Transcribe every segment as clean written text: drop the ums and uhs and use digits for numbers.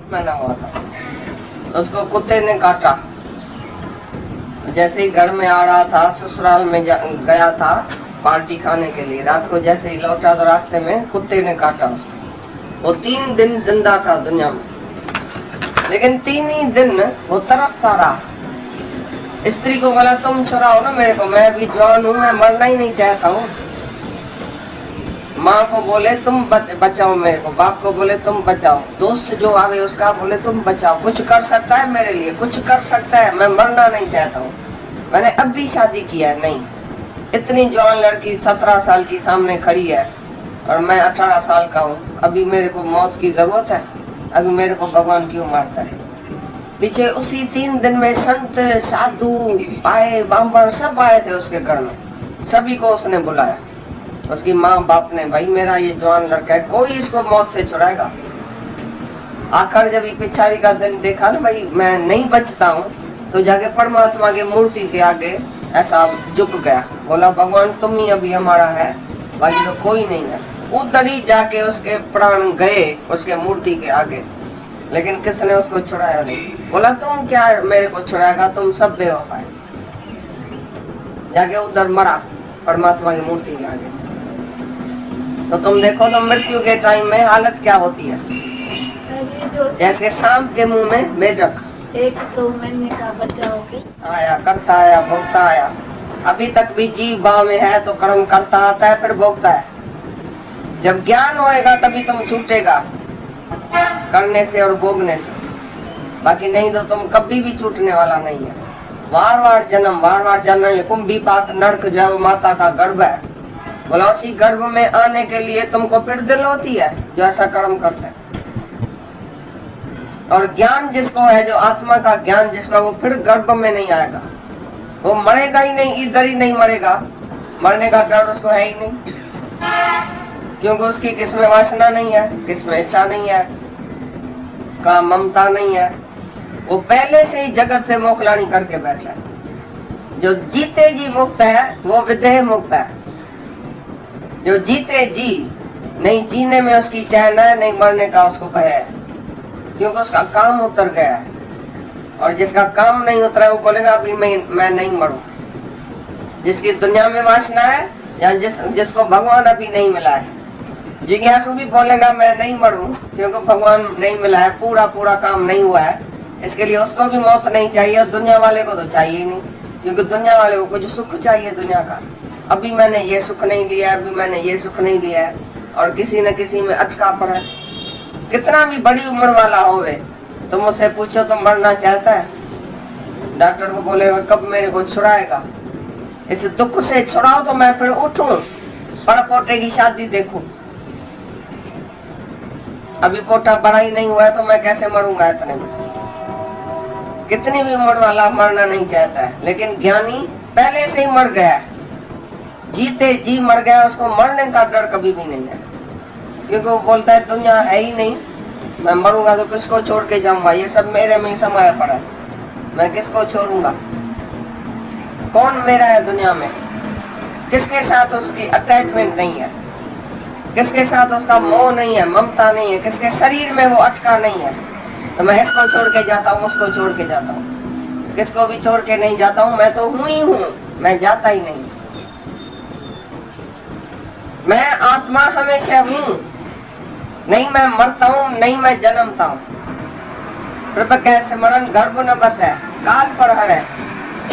पहना हुआ था, उसको कुत्ते ने काटा। जैसे ही घर में आ रहा था, ससुराल में गया था पार्टी खाने के लिए, रात को जैसे ही लौटा तो रास्ते में कुत्ते ने काटा उसको। वो 3 दिन जिंदा था दुनिया में, लेकिन 3 ही दिन वो तरसता रहा। स्त्री को बोला तुम छुड़ाओ ना मेरे को, मैं अभी जवान हूँ, मैं मरना ही नहीं चाहता हूँ। माँ को बोले तुम बचाओ मेरे को, बाप को बोले तुम बचाओ, दोस्त जो आवे उसका बोले तुम बचाओ, कुछ कर सकता है मेरे लिए, कुछ कर सकता है, मैं मरना नहीं चाहता हूँ। मैंने अब भी शादी किया है, नहीं। इतनी जवान लड़की 17 साल की सामने खड़ी है और मैं 18 साल का हूँ, अभी मेरे को मौत की जरूरत है, अभी मेरे को भगवान क्यों मारता है। पीछे उसी 3 दिन में संत साधु आए, ब्राह्मण सब आए थे उसके घर में, सभी को उसने बुलाया। उसकी माँ बाप ने, भाई मेरा ये जवान लड़का है, कोई इसको मौत से छुड़ाएगा। आखिर जब ये पिछाड़ी का दिन देखा ना, भाई मैं नहीं बचता हूँ, तो जाके परमात्मा की मूर्ति के आगे ऐसा झुक गया, बोला भगवान तुम ही अभी हमारा है, बाकी तो कोई नहीं है। उधर ही जाके उसके प्राण गए उसके मूर्ति के आगे, लेकिन किसने उसको छुड़ाया नहीं। बोला तुम क्या मेरे को छुड़ाएगा, तुम सब बेवफा है। जाके उधर मरा परमात्मा की मूर्ति के आगे। तो तुम देखो तो मृत्यु के टाइम में हालत क्या होती है, जैसे सांप के मुंह में मेढक। एक तो महीने का बच्चा हो गया, आया करता आया भोगता आया। अभी तक भी जीव भाव में है तो कर्म करता आता है, फिर भोगता है। जब ज्ञान होएगा तभी तुम छूटेगा करने से और भोगने से, बाकी नहीं तो तुम कभी भी छूटने वाला नहीं है। बार बार जन्म, ये कुंभी पाक नरक जो है वो माता का गर्भ है। बोला उसी गर्भ में आने के लिए तुमको फिर दिल होती है जो ऐसा कर्म करता है। और ज्ञान जिसको है, जो आत्मा का ज्ञान जिसका, वो फिर गर्भ में नहीं आएगा, वो मरेगा ही नहीं, इधर ही नहीं मरेगा। मरने का डर उसको है ही नहीं, क्योंकि उसकी किसमें वासना नहीं है, किसमें इच्छा नहीं है, का ममता नहीं है। वो पहले से ही जगत से मोखलानी करके बैठा है। जो जीते जी मुक्त है वो विदेह मुक्त है। जो जीते जी, नहीं जीने में उसकी चैन है, नहीं मरने का उसको भय है, क्योंकि उसका काम उतर गया है। और जिसका काम नहीं उतरा वो बोलेगा अभी मैं नहीं मरूं। जिसकी दुनिया में वासना है या जिसको भगवान अभी नहीं मिला है, जिज्ञासु भी बोलेगा मैं नहीं मरूं, क्योंकि भगवान नहीं मिला है, पूरा काम नहीं हुआ है, इसके लिए उसको भी मौत नहीं चाहिए। और दुनिया वाले को तो चाहिए नहीं, क्योंकि दुनिया वाले को कुछ सुख चाहिए दुनिया का। अभी मैंने ये सुख नहीं लिया, अभी मैंने ये सुख नहीं लिया है, और किसी न किसी में अटका पड़ा है। कितना भी बड़ी उम्र वाला होवे, तुम उससे पूछो तो मरना चाहता है, डॉक्टर को बोलेगा कब मेरे को छुड़ाएगा, इस दुख से छुड़ाओ तो मैं फिर उठूं, बड़ पोटे की शादी देखूं। अभी पोटा बड़ा ही नहीं हुआ है तो मैं कैसे मरूंगा इतने में। कितनी भी उम्र वाला मरना नहीं चाहता है, लेकिन ज्ञानी पहले से ही मर गया है, जीते जी मर गया, उसको मरने का डर कभी भी नहीं है। क्योंकि वो बोलता है दुनिया है ही नहीं, मैं मरूंगा तो किसको छोड़ के जाऊंगा, ये सब मेरे में ही समाया पड़ा है, मैं किसको छोड़ूंगा। कौन मेरा है दुनिया में, किसके साथ उसकी अटैचमेंट नहीं है, किसके साथ उसका मोह नहीं है, ममता नहीं है, किसके शरीर में वो अटका नहीं है। तो मैं इसको छोड़ के जाता हूँ, उसको छोड़ के जाता हूँ, किसको भी छोड़ के नहीं जाता हूँ। मैं तो हूँ ही हूँ, मैं जाता ही नहीं। मैं आत्मा हमेशा हूँ, नहीं मैं मरता हूँ, नहीं मैं जन्मता हूँ। प्रभु कैसे मरण गर्भ न बस है, काल पर हरे,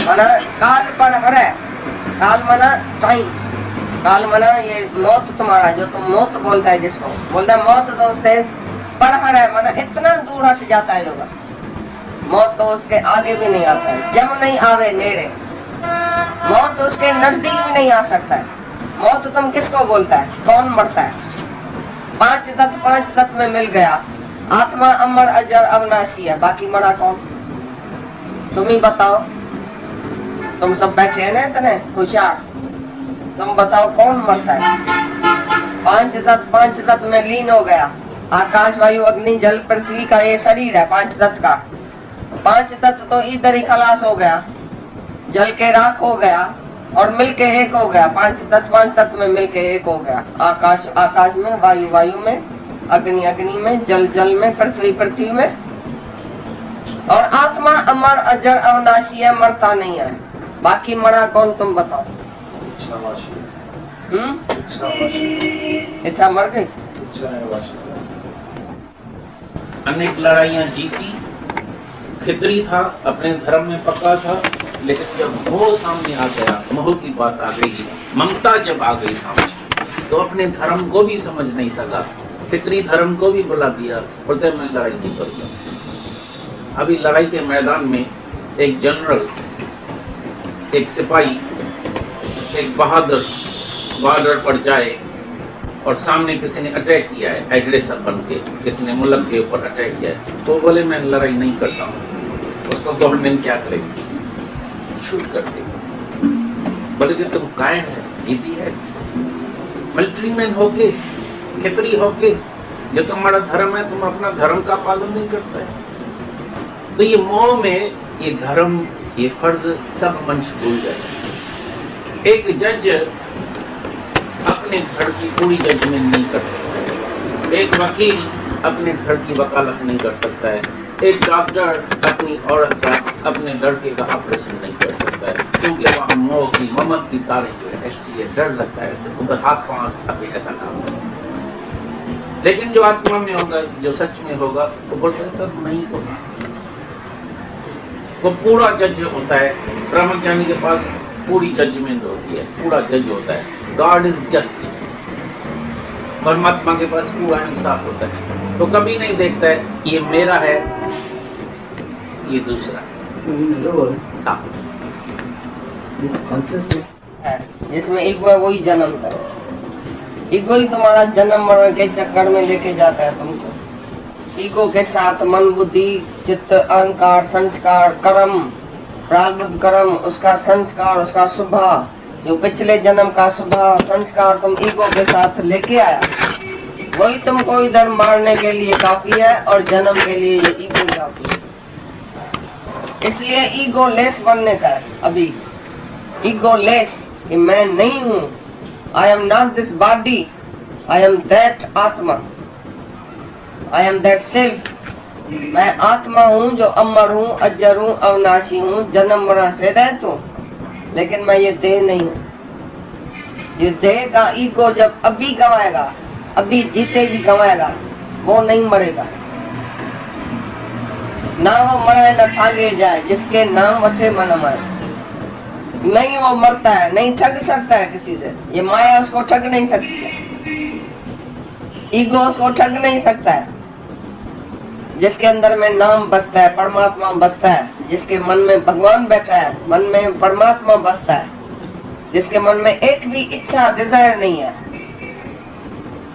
मना काल पर हरे। काल मना टाइम, काल मना ये मौत तुम्हारा, जो तुम मौत बोलता है, जिसको बोलता है मौत तो उससे पर हरे, मना इतना दूर हट जाता है जो बस, मौत तो उसके आगे भी नहीं आता है। जम नहीं आवे नेड़े, मौत तो उसके नजदीक भी नहीं आ सकता है। मौत तुम किसको बोलता है, कौन मरता है। 5 तत्व में मिल गया, आत्मा अमर अजर अविनाशी है, बाकी मरा कौन, तुम ही बताओ। तुम सब बैठे हैं ना इतने होशियार, तुम बताओ कौन मरता है। 5 तत्व में लीन हो गया, आकाश वायु अग्नि जल पृथ्वी का ये शरीर है 5 तत्व का। 5 तत्व तो इधर ही खलास हो गया, जल के राख हो गया और मिलके एक हो गया। 5 तत्व में मिलके एक हो गया। आकाश में, वायु में, अग्नि अग्नि में, जल जल में, पृथ्वी पृथ्वी में। और आत्मा अमर अजर अविनाशी है, मरता नहीं है। बाकी मरा कौन, तुम बताओ। इच्छा मर गई। अनेक लड़ाइयां जीती, खितरी था, अपने धर्म में पक्का था, लेकिन जब मोह सामने आ गया, मोह की बात आ गई, ममता जब आ गई सामने, तो अपने धर्म को भी समझ नहीं सका, फितरी धर्म को भी बुला दिया, बोलते मैं लड़ाई नहीं करूंगा। अभी लड़ाई के मैदान में एक जनरल, एक सिपाही, एक बहादुर बॉर्डर पर जाए और सामने किसी ने अटैक किया है, एग्रेसर बन के किसी ने मुल्क के ऊपर अटैक किया है, तो बोले मैं लड़ाई नहीं करता हूँ। उसको गवर्नमेंट क्या करेगी, शूट कर देगी। बोले कि तुम कायर है, जिद्दी है, मिलिट्री मैन होके, खितरी होके, जो तुम्हारा धर्म है तुम अपना धर्म का पालन नहीं करता है। तो ये मोह में ये धर्म, ये फर्ज सब मंच भूल गए। एक जज अपने घर की पूरी जजमेंट नहीं कर सकता है, एक वकील अपने घर की वकालत नहीं कर सकता है, एक डॉक्टर अपनी औरत का, अपने लड़के का ऑपरेशन नहीं कर सकता है, क्योंकि वहां मोह की, ममत की तारें जो है ऐसी है, डर लगता है, तो उधर हाथ पांव अभी ऐसा काम है। लेकिन जो आत्मा में होगा, जो सच में होगा, वो बोलते हैं सब नहीं होगा। वो पूरा जज होता है, ब्रह्मज्ञानी के पास पूरी जजमेंट होती है, पूरा जज होता है। गॉड इज जस्ट, परमात्मा के पास पूरा इंसाफ होता है। तो कभी नहीं देखता है ये मेरा है, ये दूसरा है, जिसमें ईगो है वही जन्मता है। ईगो ही तुम्हारा जन्म मरण के चक्कर में लेके जाता है तुमको। ईगो के साथ मन, बुद्धि, चित्त, अहंकार, संस्कार, कर्म, प्रारब्ध कर्म, उसका संस्कार, उसका स्वभाव, जो पिछले जन्म का स्वभाव संस्कार तुम ईगो के साथ लेके आया, वही तुमको इधर मारने के लिए काफी है, और जन्म के लिए ये ईगो काफी है। इसलिए ईगो लेस बनने का है अभी। ईगो लेस, कि मैं नहीं हूँ, I am not this body, I am that आत्मा, आई एम दैट सेल्फ। मैं आत्मा हूँ जो अमर हूँ, अजर हूँ, अविनाशी हूँ, जन्म मरण से रहत हूँ, लेकिन मैं ये देह नहीं हूँ। ये देह का ईगो जब अभी गवाएगा, अभी जीते जी गवाएगा, वो नहीं मरेगा। ना वो मरे न ठागे जाए, जिसके नाम वसे मन मरे। नहीं वो मरता है, नहीं ठग सकता है किसी से। ये माया उसको ठग नहीं सकती है, ईगो उसको ठग नहीं सकता है। जिसके अंदर में नाम बसता है, परमात्मा बसता है, जिसके मन में भगवान बैठा है, मन में परमात्मा बसता है, जिसके मन में एक भी इच्छा, डिजायर नहीं है,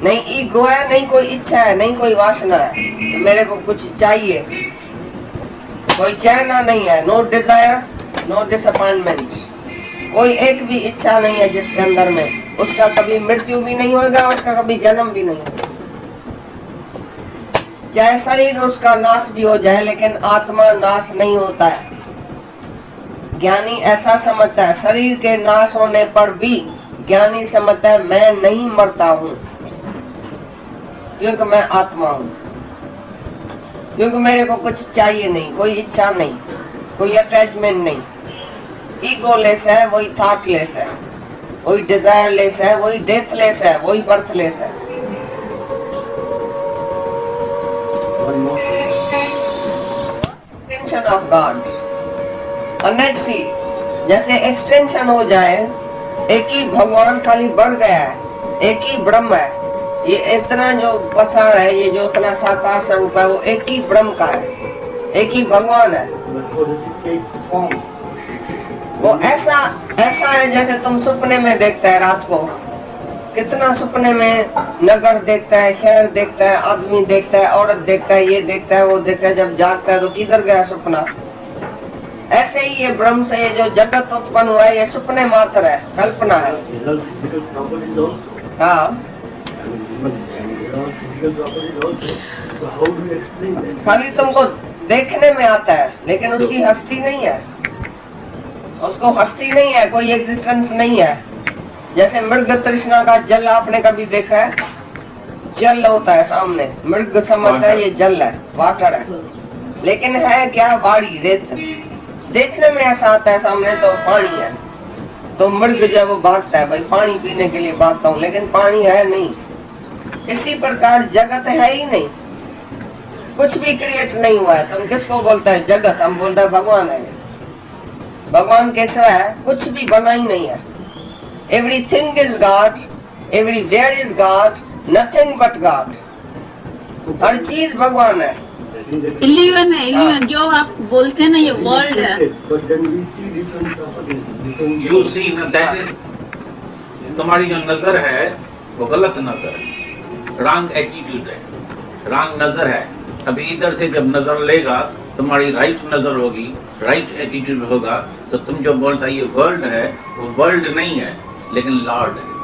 नहीं ईगो है, नहीं कोई इच्छा है, नहीं कोई वासना है, तो मेरे को कुछ चाहिए, कोई चैन नहीं है, नो डिजायर, नो डिसअपॉइंटमेंट, कोई एक भी इच्छा नहीं है जिसके अंदर में, उसका कभी मृत्यु भी नहीं होगा, उसका कभी जन्म भी नहीं होगा। चाहे शरीर उसका नाश भी हो जाए, लेकिन आत्मा नाश नहीं होता है। ज्ञानी ऐसा समझता है, शरीर के नाश होने पर भी ज्ञानी समझता है मैं नहीं मरता हूँ, क्योंकि मैं आत्मा हूँ, क्योंकि मेरे को कुछ चाहिए नहीं, कोई इच्छा नहीं, कोई अटैचमेंट नहीं। ईगोलेस है, वही थॉटलेस है, वही डिजायरलेस है, वही डेथलेस है, वही बर्थलेस है। Extension of God, net C जैसे एक्सटेंशन हो जाए, एक ही भगवान खाली बढ़ गया है, एक ही ब्रह्म है। ये इतना जो पसार है, ये जो इतना साकार स्वरूप है, वो एक ही ब्रह्म का है, एक ही भगवान है। वो ऐसा है जैसे तुम सपने में देखता है रात को, कितना सपने में नगर देखता है, शहर देखता है, आदमी देखता है, औरत देखता है, ये देखता है, वो देखता है, जब जागता है तो किधर गया सपना। ऐसे ही ये ब्रह्म से ये जो जगत उत्पन्न हुआ है, ये सपने मात्र है, कल्पना है। हाँ, खाली तुमको देखने में आता है, लेकिन उसकी हस्ती नहीं है, उसको हस्ती नहीं है, कोई एग्जिस्टेंस नहीं है। जैसे मृग तृष्णा का जल आपने कभी देखा है? जल होता है सामने, मृग समझता है ये जल है, वाटर है, लेकिन है क्या? बाड़ी, रेत। देखने में ऐसा आता है सामने तो पानी है, तो मृग जब वो भागता है, भाई पानी पीने के लिए भागता हूँ, लेकिन पानी है नहीं। इसी प्रकार जगत है ही नहीं, कुछ भी क्रिएट नहीं हुआ है। तुम किसको बोलता है जगत? हम बोलते हैं भगवान है। भगवान कैसा है? कुछ भी बना ही नहीं है। Everything is God, everywhere is God, nothing but God. हर चीज भगवान है। इलिवन है, इलिवन जो आप बोलते हैं ना, ये वर्ल्ड है। यू सी ना, दैट इज, तुम्हारी जो नजर है वो गलत नजर है, रॉन्ग एटीट्यूड है, रॉन्ग नजर है। अभी इधर से जब नजर लेगा तुम्हारी राइट नजर होगी, राइट एटीट्यूड होगा, तो तुम जो बोलता है ये वर्ल्ड है, वो वर्ल्ड नहीं है लेकिन लॉर्ड है।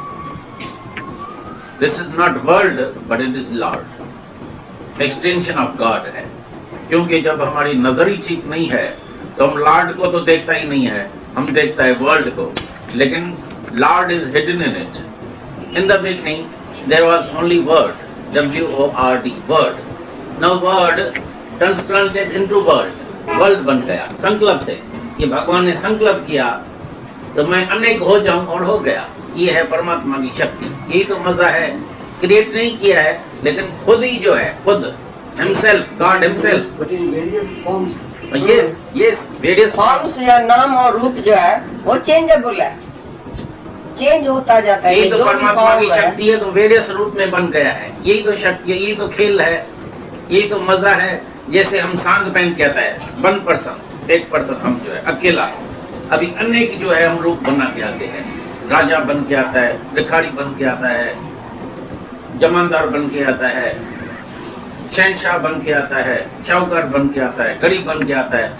This is not world but it is Lord, extension of God है। क्योंकि जब हमारी नजर ही ठीक नहीं है तो हम लॉर्ड को तो देखता ही नहीं है, हम देखता है वर्ल्ड को, लेकिन lord is hidden in it. In the beginning there was only word, WORD, word. Now word transplanted into world, world बन गया संकल्प से। ये भगवान ने संकल्प किया तो मैं अनेक हो जाऊं और हो गया। ये है परमात्मा की शक्ति, यही तो मजा है। क्रिएट नहीं किया है लेकिन खुद ही जो है, खुद himself, God himself, but in various forms. yes, various forms या नाम और रूप जो है वो चेंजेबल है, चेंज होता जाता है। यही तो जो भी परमात्मा की form है, शक्ति है, तो वेरियस रूप में बन गया है। यही तो शक्ति है, यही तो खेल है, यही तो मजा है। जैसे हम सांग पहन के आता है, 1%, 1% हम जो है अकेला, अभी अनेक जो है हम रूप बना के आते हैं। राजा बन के आता है, भिखारी बन के आता है, जमानदार बन के आता है, शहनशाह बन के आता है, शाहूकार बन के आता है, गरीब बन के आता है।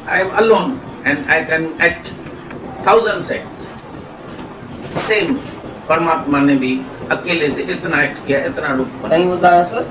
I am alone and I can act 1000 act. Same परमात्मा ने भी अकेले से इतना एक्ट किया, इतना रूप बना। कहीं उदाहरण सर?